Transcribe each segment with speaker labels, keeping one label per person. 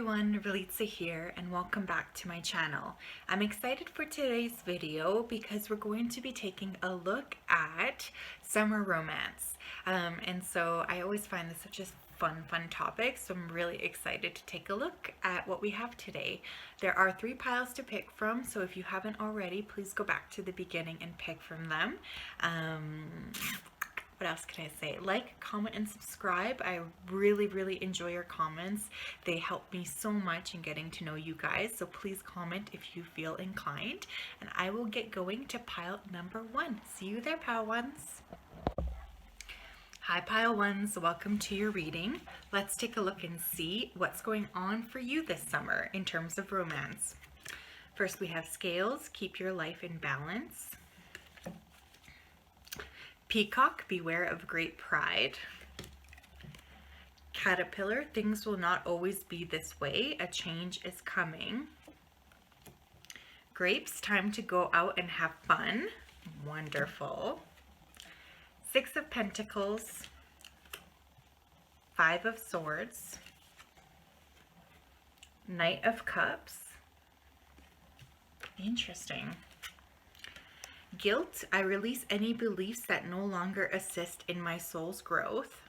Speaker 1: everyone, Relitza here and welcome back to my channel. I'm excited for today's video because we're going to be taking a look at summer romance. And so I always find this such a fun topic, so I'm really excited to take a look at what we have today. There are 3 piles to pick from, so if you haven't already, please go back to the beginning and pick from them. What else can I say? Like, comment, and subscribe. I really enjoy your comments. They help me so much in getting to know you guys. So please comment if you feel inclined. And I will get going to pile number 1. See you there, pile ones. Hi, pile ones. Welcome to your reading. Let's take a look and see what's going on for you this summer in terms of romance. First, we have Scales. Keep your life in balance. Peacock, beware of great pride. Caterpillar, things will not always be this way. A change is coming. Grapes, time to go out and have fun. Wonderful. 6 of Pentacles. 5 of Swords. Knight of Cups. Interesting. Guilt, I release any beliefs that no longer assist in my soul's growth.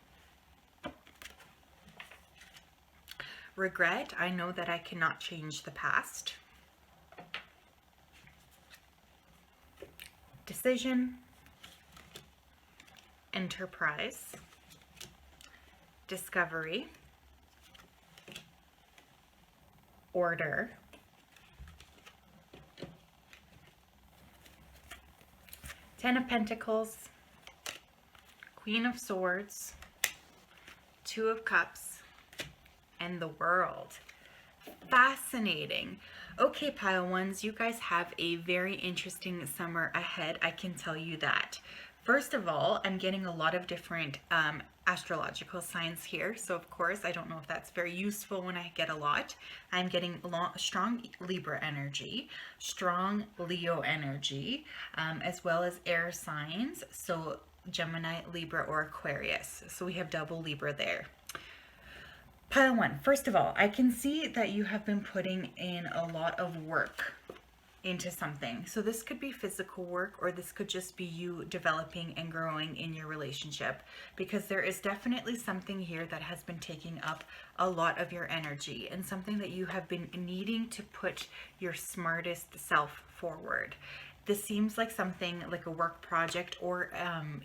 Speaker 1: Regret, I know that I cannot change the past. Decision. Enterprise. Discovery. Order. Ten of Pentacles, Queen of Swords, 2 of Cups, and the World. Fascinating. Okay, pile ones, you guys have a very interesting summer ahead, I can tell you that. First of all, I'm getting a lot of different astrological signs here. So of course, I don't know if that's very useful when I get a lot. I'm getting strong Libra energy, strong Leo energy, as well as air signs. So Gemini, Libra, or Aquarius. So we have double Libra there. Pile 1, first of all, I can see that you have been putting in a lot of work into something. So this could be physical work, or this could just be you developing and growing in your relationship, because there is definitely something here that has been taking up a lot of your energy and something that you have been needing to put your smartest self forward. This seems like something like a work project, or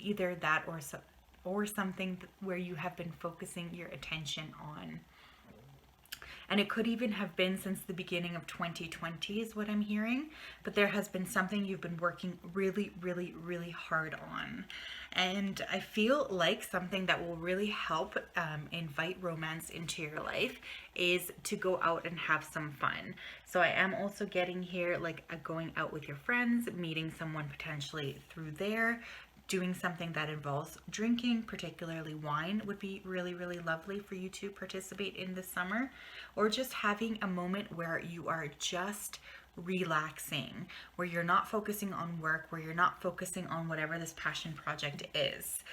Speaker 1: either that or something where you have been focusing your attention on. And it could even have been since the beginning of 2020 is what I'm hearing. But there has been something you've been working really hard on. And I feel like something that will really help invite romance into your life is to go out and have some fun. So I am also getting here like going out with your friends, meeting someone potentially through there. Doing something that involves drinking, particularly wine, would be really lovely for you to participate in this summer. Or just having a moment where you are just relaxing, where you're not focusing on work, where you're not focusing on whatever this passion project is.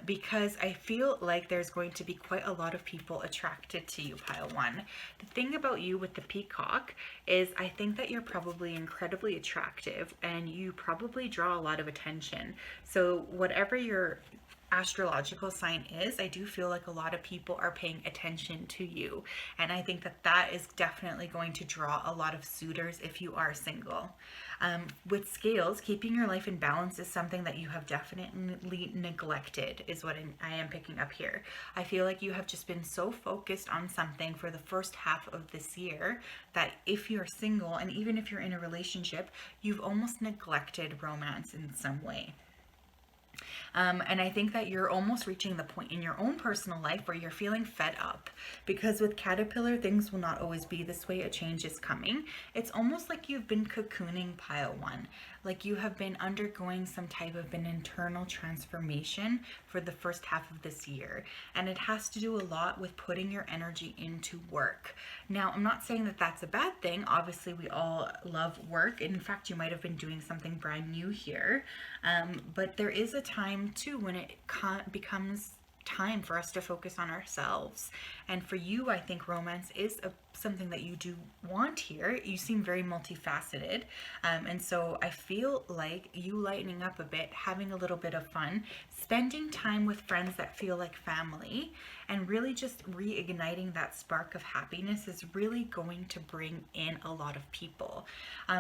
Speaker 1: Because I feel like there's going to be quite a lot of people attracted to you, pile 1. The thing about you with the peacock is I think that you're probably incredibly attractive and you probably draw a lot of attention. So whatever your astrological sign is, I do feel like a lot of people are paying attention to you, and I think that that is definitely going to draw a lot of suitors if you are single. With Scales, keeping your life in balance is something that you have definitely neglected, is what I am picking up here. I feel like you have just been so focused on something for the first half of this year that if you're single, and even if you're in a relationship, you've almost neglected romance in some way. And I think that you're almost reaching the point in your own personal life where you're feeling fed up, because with Caterpillar, things will not always be this way. A change is coming. It's almost like you've been cocooning, pile 1. Like you have been undergoing some type of an internal transformation for the first half of this year. And it has to do a lot with putting your energy into work. Now, I'm not saying that that's a bad thing. Obviously, we all love work. In fact, you might have been doing something brand new here. But there is a time too when it becomes time for us to focus on ourselves. And for you, I think romance is something that you do want here. You seem very multifaceted. And so I feel like you lightening up a bit, having a little bit of fun, spending time with friends that feel like family, and really just reigniting that spark of happiness is really going to bring in a lot of people.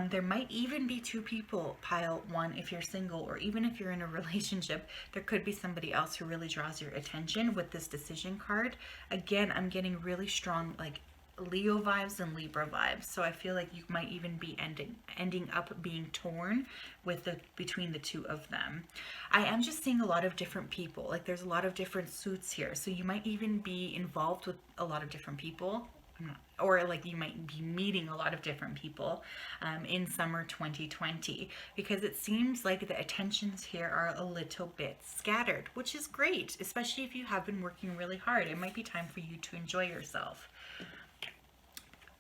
Speaker 1: There might even be two people, pile one, if you're single, or even if you're in a relationship, there could be somebody else who really draws your attention with this decision card. Again, I'm getting really strong, like, Leo vibes and Libra vibes. So I feel like you might even be ending up being torn between the two of them. I am just seeing a lot of different people. Like, there's a lot of different suits here. So you might even be involved with a lot of different people. Or like you might be meeting a lot of different people in summer 2020, because it seems like the attentions here are a little bit scattered, which is great, especially if you have been working really hard. It might be time for you to enjoy yourself.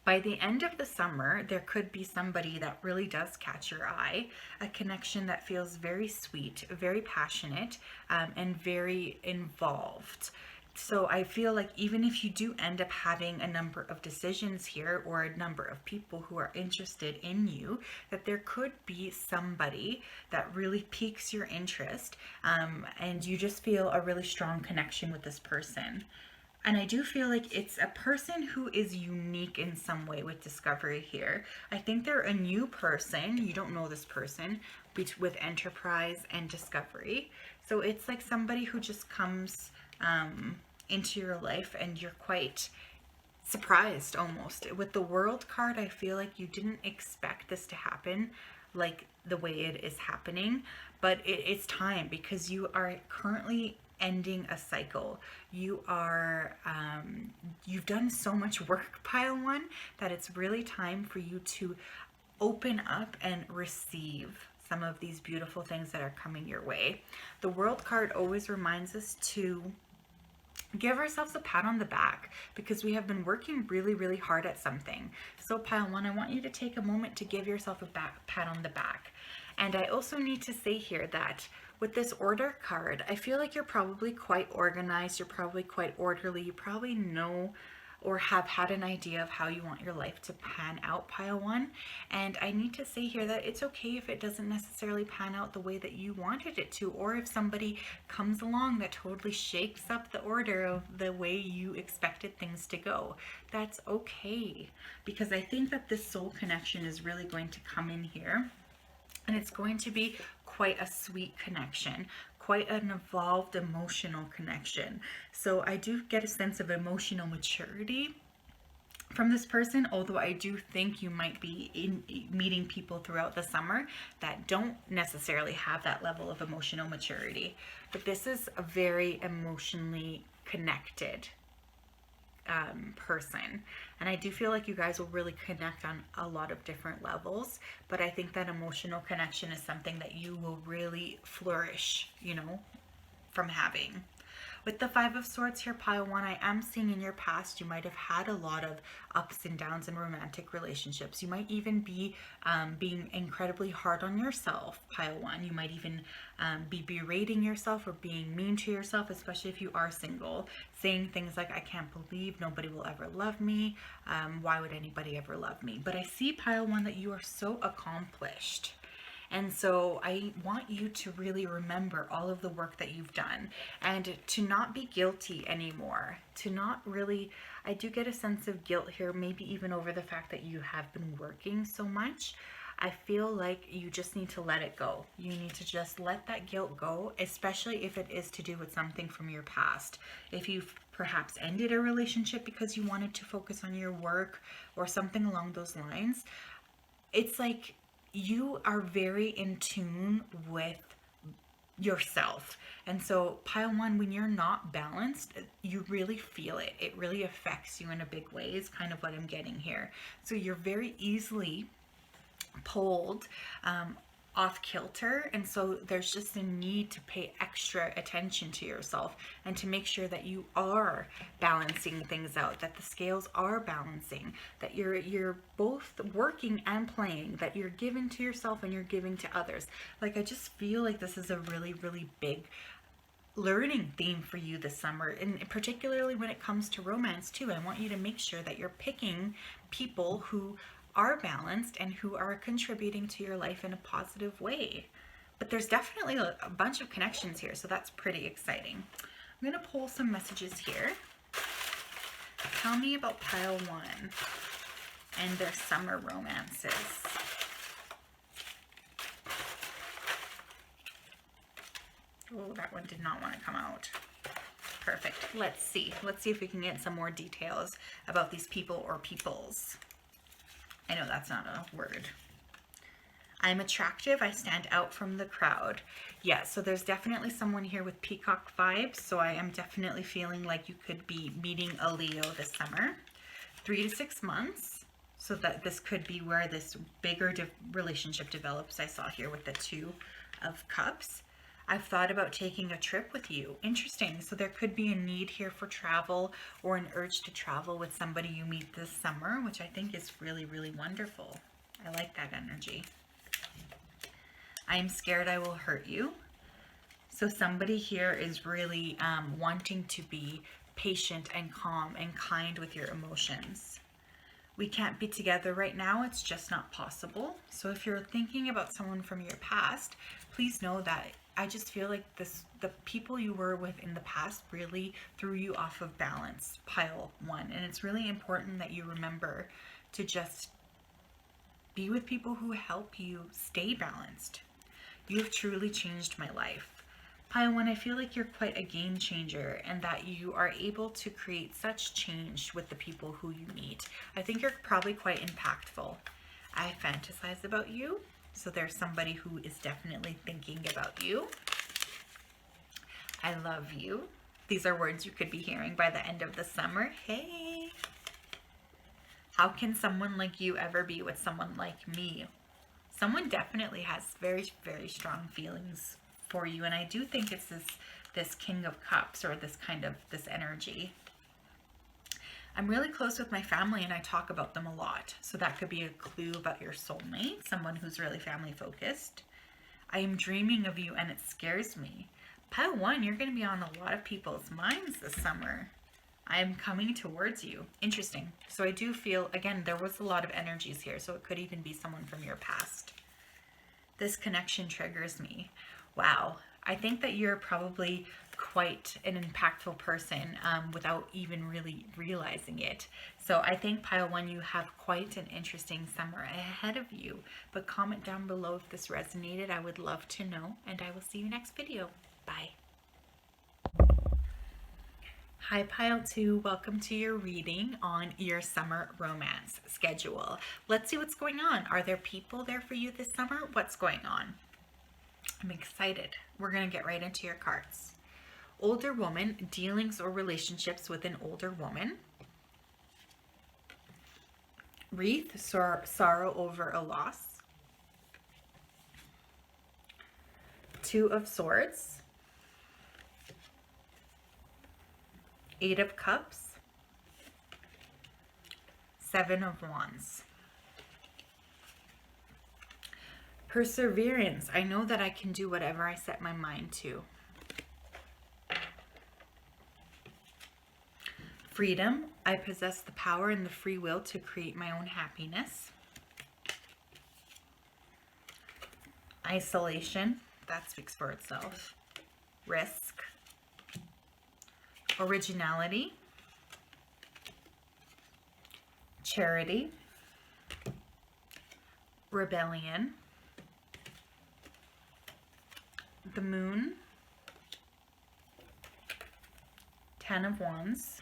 Speaker 1: By the end of the summer, there could be somebody that really does catch your eye, a connection that feels very sweet, very passionate, and very involved. So I feel like even if you do end up having a number of decisions here, or a number of people who are interested in you, that there could be somebody that really piques your interest, and you just feel a really strong connection with this person. And I do feel like it's a person who is unique in some way with discovery here. I think they're a new person. You don't know this person with enterprise and discovery. So it's like somebody who just comes into your life and you're quite surprised almost. With the World card, I feel like you didn't expect this to happen like the way it is happening. But it's time, because you are currently ending a cycle. You are you've done so much work, pile one, that it's really time for you to open up and receive some of these beautiful things that are coming your way. The World card always reminds us to give ourselves a pat on the back, because we have been working really, really hard at something. So pile one, I want you to take a moment to give yourself a pat on the back. And I also need to say here that with this order card, I feel like you're probably quite organized, you're probably quite orderly, you probably know or have had an idea of how you want your life to pan out, pile one. And I need to say here that it's okay if it doesn't necessarily pan out the way that you wanted it to, or if somebody comes along that totally shakes up the order of the way you expected things to go. That's okay, because I think that this soul connection is really going to come in here, and it's going to be quite a sweet connection, quite an evolved emotional connection. So I do get a sense of emotional maturity from this person, although I do think you might be meeting people throughout the summer that don't necessarily have that level of emotional maturity. But this is a very emotionally connected person, and I do feel like you guys will really connect on a lot of different levels. But I think that emotional connection is something that you will really flourish, from having. With the Five of Swords here, pile one, I am seeing in your past you might have had a lot of ups and downs in romantic relationships. You might even be being incredibly hard on yourself, pile one. You might even be berating yourself or being mean to yourself, especially if you are single, saying things like, I can't believe nobody will ever love me. Why would anybody ever love me? But I see, pile one, that you are so accomplished. And so I want you to really remember all of the work that you've done, and to not be guilty anymore, to not really, I do get a sense of guilt here, maybe even over the fact that you have been working so much. I feel like you just need to let it go. You need to just let that guilt go, especially if it is to do with something from your past. If you've perhaps ended a relationship because you wanted to focus on your work or something along those lines, it's like you are very in tune with yourself. And so pile one, when you're not balanced, you really feel it. It really affects you in a big way, is kind of what I'm getting here. So you're very easily pulled off kilter, and so there's just a need to pay extra attention to yourself and to make sure that you are balancing things out, that the scales are balancing, that you're both working and playing, that you're giving to yourself and you're giving to others. Like, I just feel like this is a really, really big learning theme for you this summer, and particularly when it comes to romance too. I want you to make sure that you're picking people who are balanced and who are contributing to your life in a positive way. But there's definitely a bunch of connections here, so that's pretty exciting. I'm going to pull some messages here. Tell me about pile 1 and their summer romances. Oh, that one did not want to come out. Perfect. Let's see. Let's see if we can get some more details about these people or peoples. I know that's not a word. I'm attractive. I stand out from the crowd. Yeah, so there's definitely someone here with peacock vibes. So I am definitely feeling like you could be meeting a Leo this summer. 3 to 6 months. So that this could be where this bigger relationship develops. I saw here with the 2 of Cups. I've thought about taking a trip with you. Interesting. So there could be a need here for travel or an urge to travel with somebody you meet this summer, which I think is really, really wonderful. I like that energy. I'm scared I will hurt you. So somebody here is really wanting to be patient and calm and kind with your emotions. We can't be together right now. It's just not possible. So if you're thinking about someone from your past, please know that I just feel like the people you were with in the past really threw you off of balance, pile 1. And it's really important that you remember to just be with people who help you stay balanced. You have truly changed my life. Pile 1, I feel like you're quite a game changer and that you are able to create such change with the people who you meet. I think you're probably quite impactful. I fantasize about you. So there's somebody who is definitely thinking about you. I love you. These are words you could be hearing by the end of the summer. Hey, how can someone like you ever be with someone like me? Someone definitely has very, very strong feelings for you. And I do think it's this King of Cups, or this energy. I'm really close with my family and I talk about them a lot. So that could be a clue about your soulmate, someone who's really family focused. I am dreaming of you and it scares me. Pile 1, you're going to be on a lot of people's minds this summer. I am coming towards you. Interesting. So I do feel, again, there was a lot of energies here. So it could even be someone from your past. This connection triggers me. Wow. I think that you're probably quite an impactful person without even really realizing it. So I think pile 1, you have quite an interesting summer ahead of you. But comment down below if this resonated. I would love to know. And I will see you next video. Bye. Hi pile 2, welcome to your reading on your summer romance schedule. Let's see what's going on. Are there people there for you this summer? What's going on? I'm excited. We're going to get right into your cards. Older woman, dealings or relationships with an older woman. Wreath, sorrow over a loss. 2 of Swords. 8 of Cups. 7 of Wands. Perseverance. I know that I can do whatever I set my mind to. Freedom. I possess the power and the free will to create my own happiness. Isolation. That speaks for itself. Risk. Originality. Charity. Rebellion. The Moon. 10 of Wands.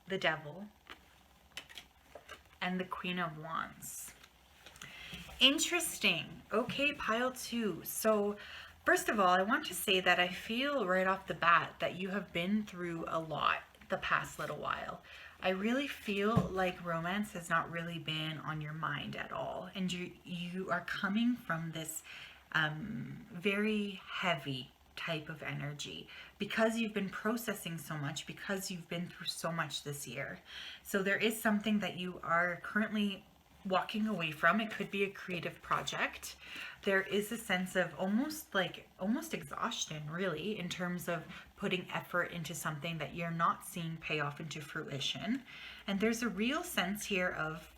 Speaker 1: The Devil. And the Queen of Wands. Interesting. Okay, pile 2. So first of all, I want to say that I feel right off the bat that you have been through a lot the past little while. I really feel like romance has not really been on your mind at all. And you are coming from this very heavy type of energy because you've been processing so much, because you've been through so much this year. So there is something that you are currently walking away from. It could be a creative project. There is a sense of almost exhaustion, really, in terms of putting effort into something that you're not seeing pay off into fruition. And there's a real sense here of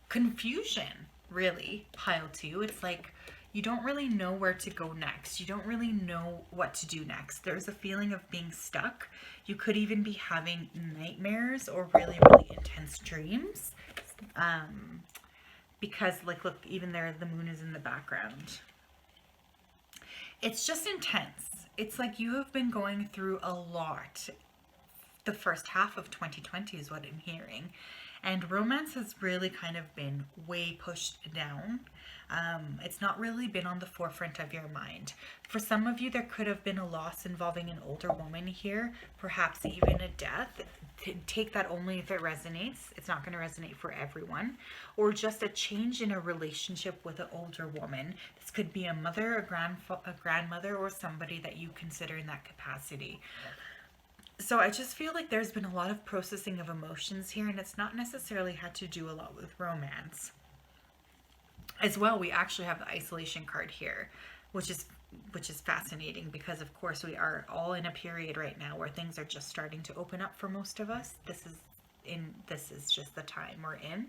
Speaker 1: confusion, really, pile two. It's like you don't really know where to go next. You don't really know what to do next. There's a feeling of being stuck. You could even be having nightmares or really, really intense dreams. Because, like, look, even there, the moon is in the background. It's just intense. It's like you have been going through a lot. The first half of 2020 is what I'm hearing. And romance has really kind of been way pushed down. It's not really been on the forefront of your mind. For some of you, there could have been a loss involving an older woman here, perhaps even a death. Take that only if it resonates. It's not going to resonate for everyone. Or just a change in a relationship with an older woman. This could be a mother, a grandmother, or somebody that you consider in that capacity. So I just feel like there's been a lot of processing of emotions here, and it's not necessarily had to do a lot with romance. As well, we actually have the isolation card here, which is fascinating because, of course, we are all in a period right now where things are just starting to open up for most of us. This is just the time we're in.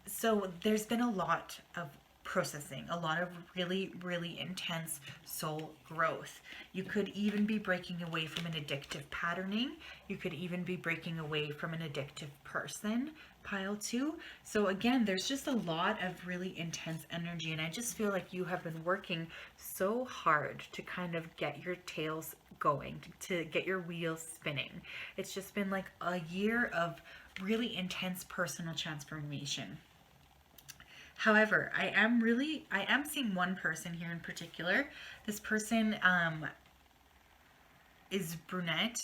Speaker 1: So there's been a lot of processing, a lot of really, really intense soul growth. You could even be breaking away from an addictive patterning. You could even be breaking away from an addictive person, pile two. So again, there's just a lot of really intense energy, and I just feel like you have been working so hard to kind of get your tails going, to get your wheels spinning. It's just been like a year of really intense personal transformation. However, I am seeing one person here in particular. This person is brunette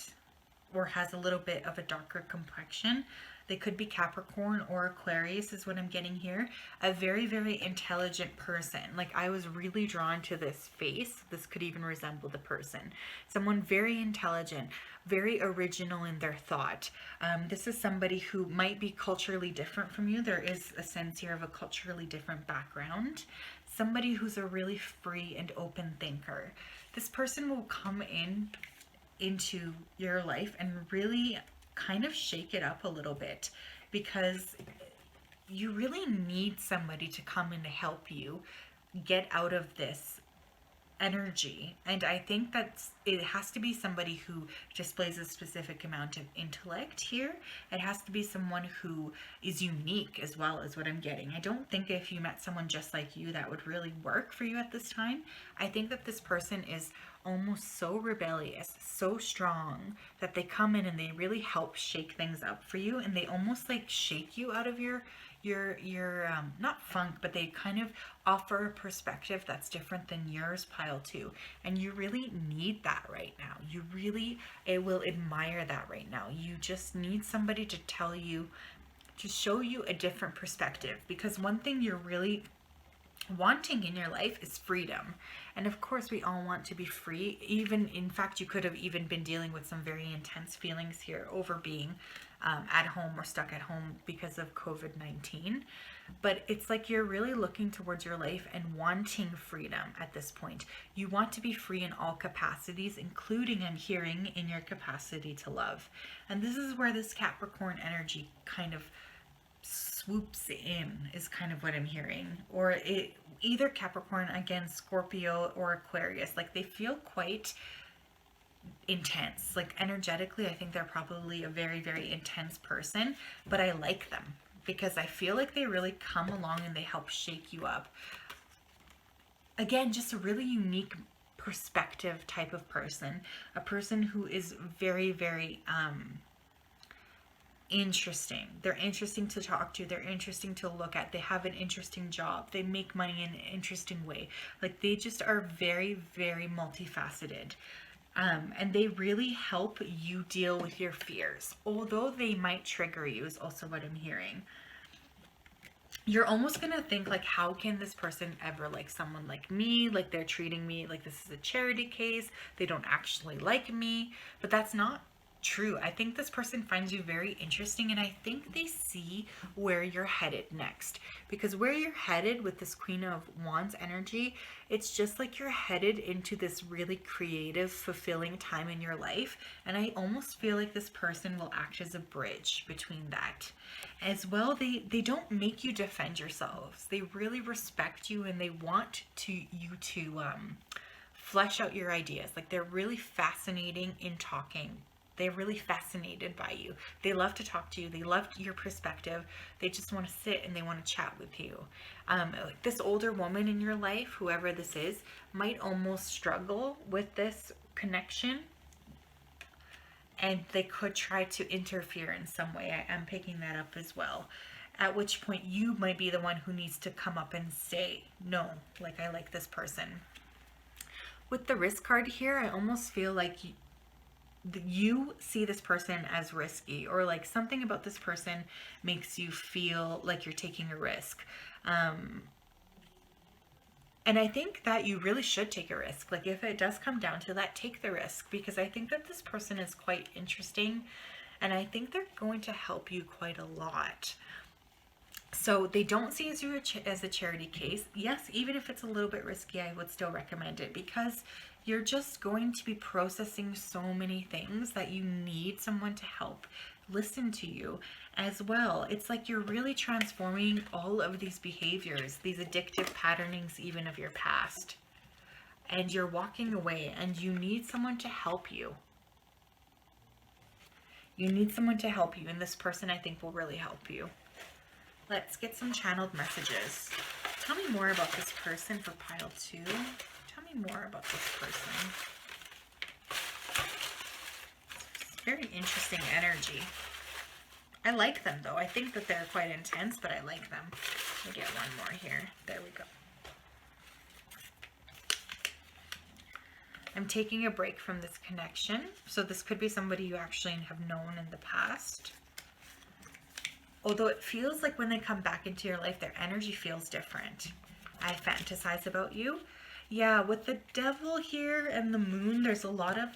Speaker 1: or has a little bit of a darker complexion. They could be Capricorn or Aquarius is what I'm getting here. A very, very intelligent person. Like, I was really drawn to this face. This could even resemble the person. Someone very intelligent, very original in their thought. This is somebody who might be culturally different from you. There is a sense here of a culturally different background. Somebody who's a really free and open thinker. This person will come into your life and really kind of shake it up a little bit, because you really need somebody to come in to help you get out of this energy. And I think it has to be somebody who displays a specific amount of intellect here. It has to be someone who is unique as well, as what I'm getting. I don't think if you met someone just like you that would really work for you at this time. I think that this person is almost so rebellious, so strong, that they come in and they really help shake things up for you, and they almost like shake you out of your not funk, but they kind of offer a perspective that's different than yours, pile two. And you really need that right now. You really will admire that right now. You just need somebody to tell you, to show you a different perspective, because one thing you're really wanting in your life is freedom. And of course, we all want to be free. Even, in fact, you could have even been dealing with some very intense feelings here over being at home or stuck at home because of COVID-19. But it's like you're really looking towards your life and wanting freedom at this point. You want to be free in all capacities, including, I'm hearing, in your capacity to love. And this is where this Capricorn energy kind of swoops in, is kind of what I'm hearing. Or either Capricorn, again, Scorpio, or Aquarius. Like, they feel quite intense. Like, energetically, I think they're probably a very, very intense person, but I like them because I feel like they really come along and they help shake you up. Again, just a really unique perspective type of person. A person who is very, very interesting. They're interesting to talk to. They're interesting to look at. They have an interesting job. They make money in an interesting way. Like, they just are very, very multifaceted. And they really help you deal with your fears. Although they might trigger you, is also what I'm hearing. You're almost going to think, like, how can this person ever like someone like me? Like, they're treating me like this is a charity case. They don't actually like me. But that's not true. I think this person finds you very interesting, and I think they see where you're headed next. Because where you're headed with this Queen of Wands energy, it's just like you're headed into this really creative, fulfilling time in your life. And I almost feel like this person will act as a bridge between that. As well, they don't make you defend yourselves. They really respect you, and they want you to flesh out your ideas. Like, they're really fascinating in talking. They're really fascinated by you. They love to talk to you. They love your perspective. They just want to sit and they want to chat with you. Like this older woman in your life, whoever this is, might almost struggle with this connection. And they could try to interfere in some way. I am picking that up as well. At which point you might be the one who needs to come up and say, no, like, I like this person. With the risk card here, I almost feel like you see this person as risky, or like something about this person makes you feel like you're taking a risk. And I think that you really should take a risk. Like, if it does come down to that, take the risk, because I think that this person is quite interesting, and I think they're going to help you quite a lot. So they don't see you as a charity case. Yes, even if it's a little bit risky, I would still recommend it, because you're just going to be processing so many things that you need someone to help listen to you as well. It's like you're really transforming all of these behaviors, these addictive patternings, even of your past. And you're walking away, and you need someone to help you. You need someone to help you, and this person, I think, will really help you. Let's get some channeled messages. Tell me more about this person for pile 2. Tell me more about this person. It's very interesting energy. I like them, though. I think that they're quite intense, but I like them. Let me get one more here. There we go. I'm taking a break from this connection. So this could be somebody you actually have known in the past. Although it feels like when they come back into your life, their energy feels different. I fantasize about you. Yeah, with the Devil here and the Moon, there's a lot of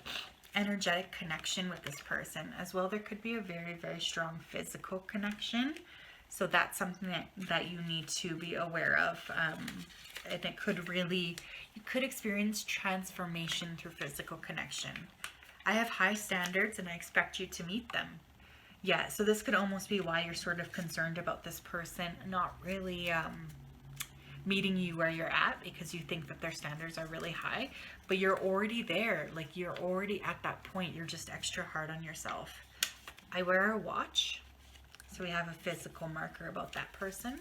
Speaker 1: energetic connection with this person. As well, there could be a very, very strong physical connection. So that's something that you need to be aware of. And it could really, you could experience transformation through physical connection. I have high standards, and I expect you to meet them. Yeah, so this could almost be why you're sort of concerned about this person not really meeting you where you're at, because you think that their standards are really high, but you're already there. Like, you're already at that point. You're just extra hard on yourself. I wear a watch, so we have a physical marker about that person.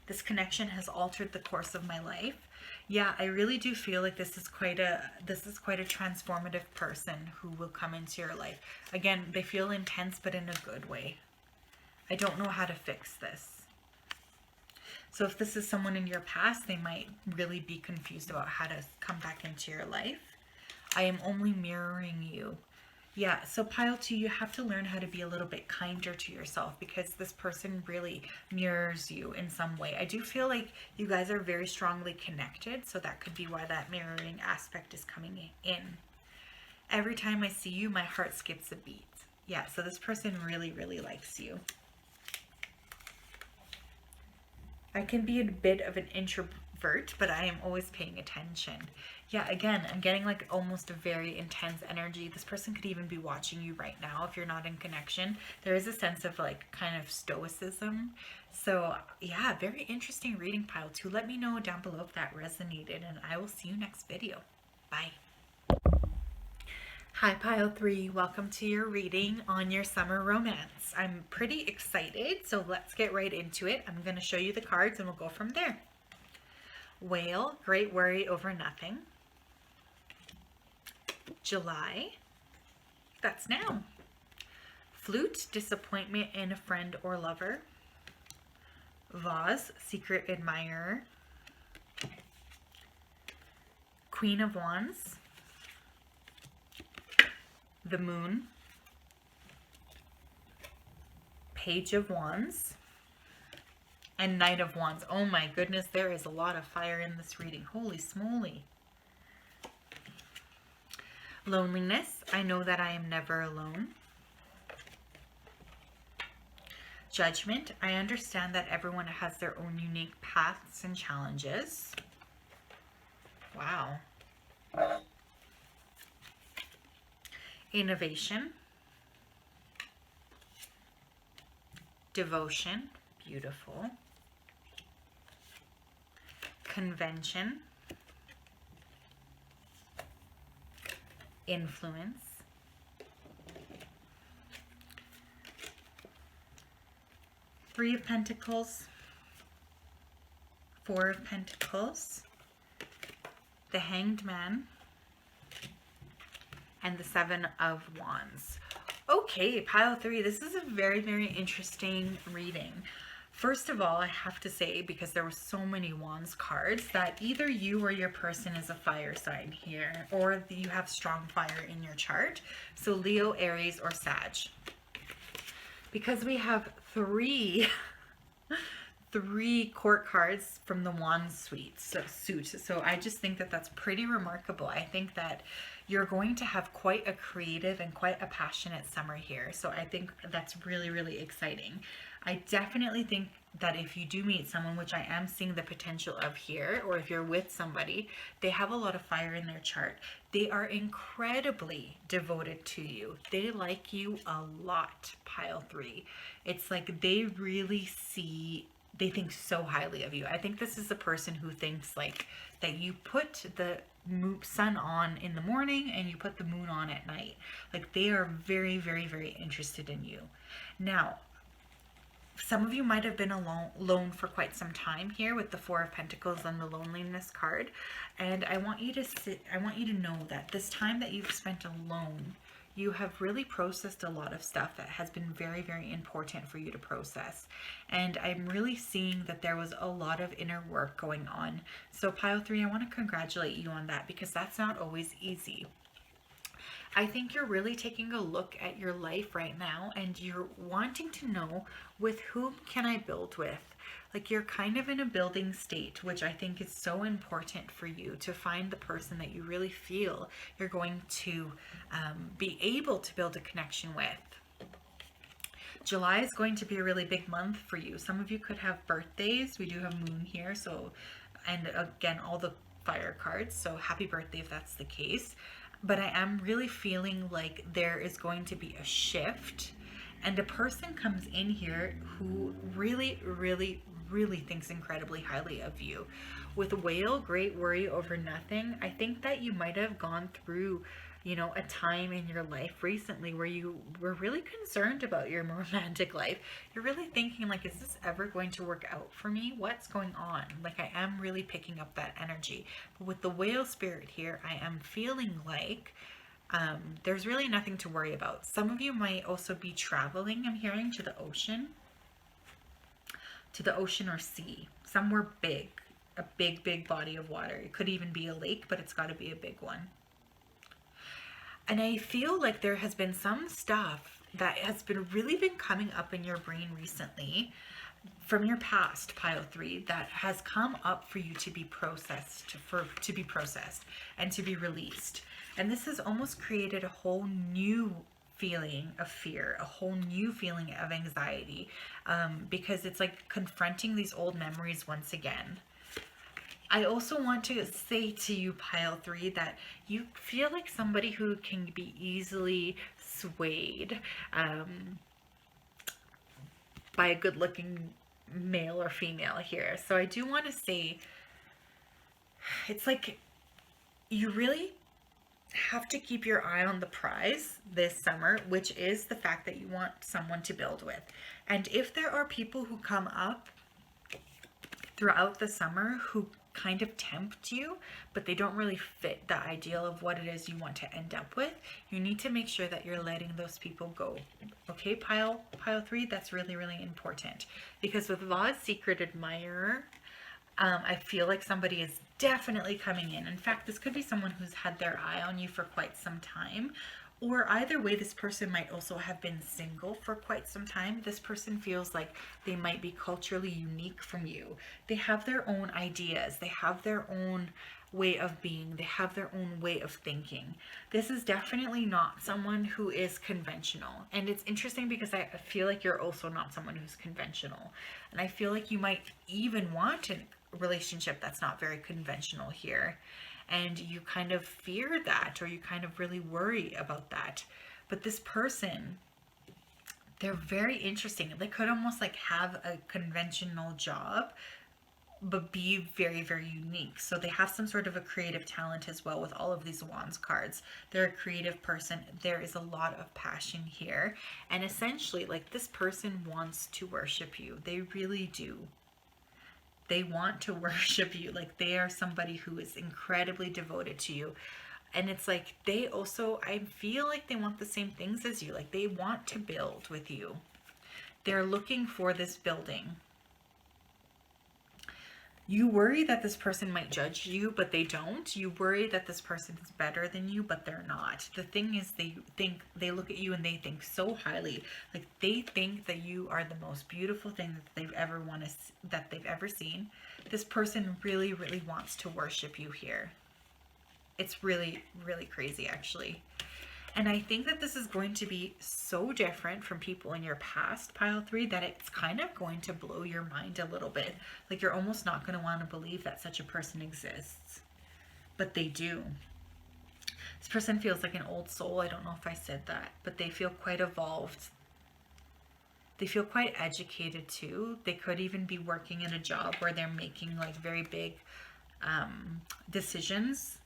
Speaker 1: This connection has altered the course of my life. Yeah, I really do feel like this is quite a transformative person who will come into your life. Again, they feel intense, but in a good way. I don't know how to fix this. So if this is someone in your past, they might really be confused about how to come back into your life. I am only mirroring you. Yeah, so pile 2, you have to learn how to be a little bit kinder to yourself, because this person really mirrors you in some way. I do feel like you guys are very strongly connected, so that could be why that mirroring aspect is coming in. Every time I see you, my heart skips a beat. Yeah, so this person really, really likes you. I can be a bit of an introvert, but I am always paying attention. Yeah, again, I'm getting like almost a very intense energy. This person could even be watching you right now if you're not in connection. There is a sense of like kind of stoicism. So yeah, very interesting reading, pile 2. Let me know down below if that resonated, and I will see you next video. Bye. Hi, pile 3. Welcome to your reading on your summer romance. I'm pretty excited, so let's get right into it. I'm going to show you the cards and we'll go from there. Whale, great worry over nothing. July, that's now. Flute, disappointment in a friend or lover. Vase, secret admirer. Queen of Wands. The Moon. Page of Wands. And Knight of Wands. Oh my goodness, there is a lot of fire in this reading. Holy smoly. Loneliness, I know that I am never alone. Judgment, I understand that everyone has their own unique paths and challenges. Wow. Innovation. Devotion, beautiful. Convention. Influence. Three of Pentacles. Four of Pentacles. The Hanged Man. And the Seven of Wands. Okay, pile 3, this is a very, very interesting reading. First of all, I have to say, because there were so many Wands cards, that either you or your person is a fire sign here, or you have strong fire in your chart. So Leo, Aries, or Sag. Because we have three court cards from the Wands suite. So I just think that that's pretty remarkable. I think that you're going to have quite a creative and quite a passionate summer here. So I think that's really, really exciting. I definitely think that if you do meet someone, which I am seeing the potential of here, or if you're with somebody, they have a lot of fire in their chart. They are incredibly devoted to you. They like you a lot, pile 3. It's like they really they think so highly of you. I think this is a person who thinks like that you put the sun on in the morning and you put the moon on at night. Like they are very, very, very interested in you. Now, some of you might have been alone for quite some time here with the Four of Pentacles and the loneliness card. And I want you to know that this time that you've spent alone, you have really processed a lot of stuff that has been very, very important for you to process. And I'm really seeing that there was a lot of inner work going on. So pile 3, I want to congratulate you on that, because that's not always easy. I think you're really taking a look at your life right now, and you're wanting to know, with whom can I build with? Like you're kind of in a building state, which I think is so important for you to find the person that you really feel you're going to be able to build a connection with. July is going to be a really big month for you. Some of you could have birthdays. We do have moon here. So, and again, all the fire cards. So happy birthday if that's the case. But I am really feeling like there is going to be a shift, and a person comes in here who really, really, really thinks incredibly highly of you. With Whale, great worry over nothing, I think that you might have gone through, you know, a time in your life recently where you were really concerned about your romantic life. You're really thinking like, is this ever going to work out for me? What's going on? Like I am really picking up that energy. But with the Whale spirit here, I am feeling like there's really nothing to worry about. Some of you might also be traveling, I'm hearing, to the ocean or sea, somewhere big, a big body of water. It could even be a lake, but it's got to be a big one. And I feel like there has been some stuff that has been coming up in your brain recently from your past, pile 3, that has come up for you to be processed, and to be released. And this has almost created a whole new feeling of fear, a whole new feeling of anxiety, because it's like confronting these old memories once again. I also want to say to you, pile 3, that you feel like somebody who can be easily swayed by a good-looking male or female here. So I do want to say, it's like you really have to keep your eye on the prize this summer, which is the fact that you want someone to build with. And if there are people who come up throughout the summer who kind of tempt you, but they don't really fit the ideal of what it is you want to end up with, you need to make sure that you're letting those people go. Okay, pile 3, that's really, really important. Because with Vaugh's Secret Admirer, I feel like somebody is definitely coming in. In fact, this could be someone who's had their eye on you for quite some time. Or either way, this person might also have been single for quite some time. This person feels like they might be culturally unique from you. They have their own ideas. They have their own way of being. They have their own way of thinking. This is definitely not someone who is conventional. And it's interesting because I feel like you're also not someone who's conventional. And I feel like you might even want a relationship that's not very conventional here. And you kind of fear that, or you kind of really worry about that. But this person, they're very interesting. They could almost like have a conventional job, but be very, very unique. So they have some sort of a creative talent as well with all of these Wands cards. They're a creative person. There is a lot of passion here. And essentially, like, this person wants to worship you. They really do. They want to worship you. Like, they are somebody who is incredibly devoted to you. And it's like, they also, I feel like they want the same things as you. Like, they want to build with you. They're looking for this building. You worry that this person might judge you, but they don't. You worry that this person is better than you, but they're not. The thing is, they look at you and they think so highly. Like, they think that you are the most beautiful thing that they've ever seen. This person really, really wants to worship you here. It's really, really crazy, actually. And I think that this is going to be so different from people in your past, pile 3, that it's kind of going to blow your mind a little bit. Like, you're almost not going to want to believe that such a person exists. But they do. This person feels like an old soul. I don't know if I said that, but they feel quite evolved. They feel quite educated too. They could even be working in a job where they're making like very big decisions.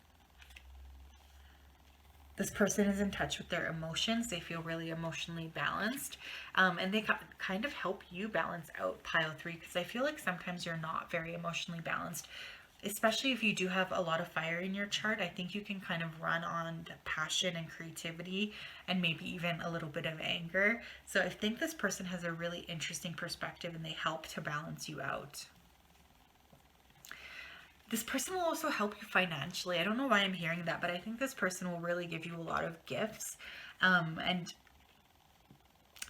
Speaker 1: This person is in touch with their emotions. They feel really emotionally balanced. And they kind of help you balance out pile 3, because I feel like sometimes you're not very emotionally balanced, especially if you do have a lot of fire in your chart. I think you can kind of run on passion and creativity and maybe even a little bit of anger. So I think this person has a really interesting perspective and they help to balance you out. This person will also help you financially. I don't know why I'm hearing that, but I think this person will really give you a lot of gifts. And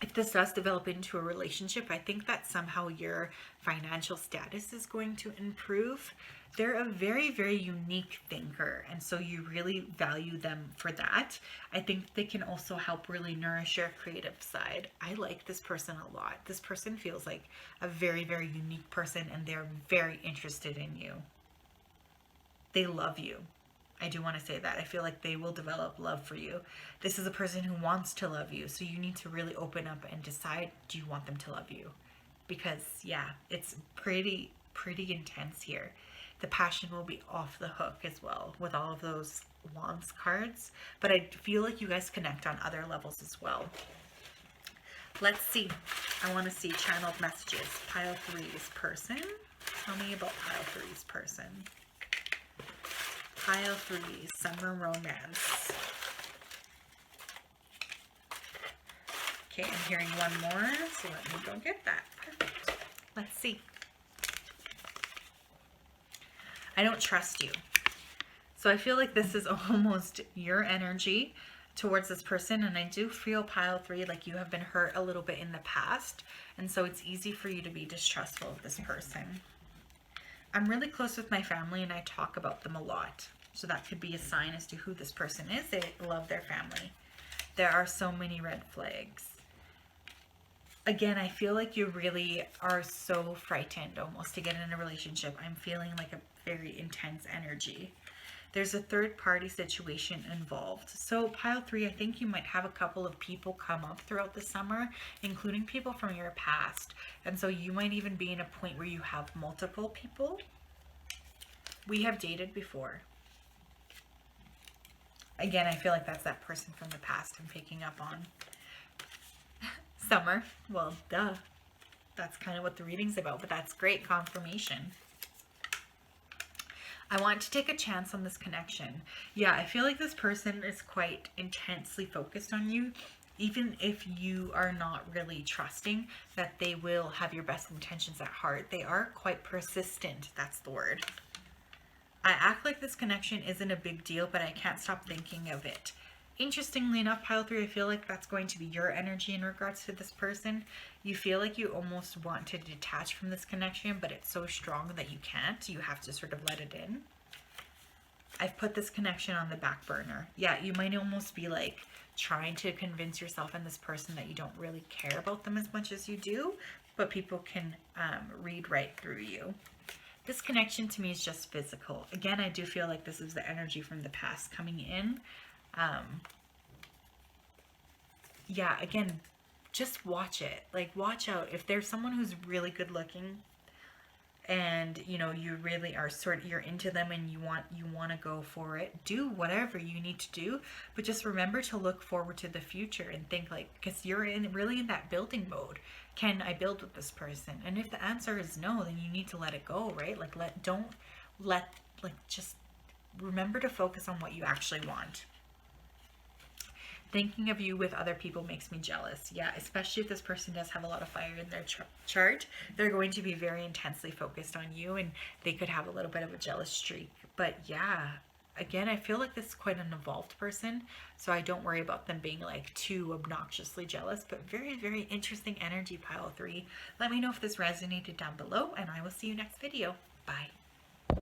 Speaker 1: if this does develop into a relationship, I think that somehow your financial status is going to improve. They're a very, very unique thinker, and so you really value them for that. I think they can also help really nourish your creative side. I like this person a lot. This person feels like a very, very unique person, and they're very interested in you. They love you. I do want to say that. I feel like they will develop love for you. This is a person who wants to love you. So you need to really open up and decide, do you want them to love you? Because yeah, it's pretty intense here. The passion will be off the hook as well with all of those Wands cards. But I feel like you guys connect on other levels as well. Let's see. I want to see channeled messages. Pile 3's person. Tell me about pile 3's person. Pile 3, summer romance. Okay, I'm hearing one more, so let me go get that. Perfect. Let's see. I don't trust you. So I feel like this is almost your energy towards this person, and I do feel pile 3 like you have been hurt a little bit in the past, and so it's easy for you to be distrustful of this person. I'm really close with my family and I talk about them a lot. So that could be a sign as to who this person is. They love their family. There are so many red flags. Again, I feel like you really are so frightened almost to get in a relationship. I'm feeling like a very intense energy. There's a third party situation involved. So pile 3, I think you might have a couple of people come up throughout the summer, including people from your past. And so you might even be in a point where you have multiple people. We have dated before. Again, I feel like that's that person from the past I'm picking up on. Summer. Well, duh. That's kind of what the reading's about, but that's great confirmation. I want to take a chance on this connection. Yeah, I feel like this person is quite intensely focused on you, even if you are not really trusting that they will have your best intentions at heart. They are quite persistent. That's the word. I act like this connection isn't a big deal, but I can't stop thinking of it. Interestingly enough, pile 3, I feel like that's going to be your energy in regards to this person. You feel like you almost want to detach from this connection, but it's so strong that you can't. You have to sort of let it in. I've put this connection on the back burner. Yeah, you might almost be like trying to convince yourself and this person that you don't really care about them as much as you do, but people can read right through you. This connection to me is just physical. Again, I do feel like this is the energy from the past coming in. Yeah, again, just watch it. Like, watch out. If there's someone who's really good looking and, you know, you really are you're into them and you want to go for it, do whatever you need to do. But just remember to look forward to the future and think, like, because you're really in that building mode. Can I build with this person? And if the answer is no, then you need to let it go, right? Like, just remember to focus on what you actually want. Thinking of you with other people makes me jealous. Yeah, especially if this person does have a lot of fire in their chart. They're going to be very intensely focused on you, and they could have a little bit of a jealous streak. But yeah, again, I feel like this is quite an evolved person, so I don't worry about them being like too obnoxiously jealous. But very, very interesting energy, pile 3. Let me know if this resonated down below, and I will see you next video. Bye.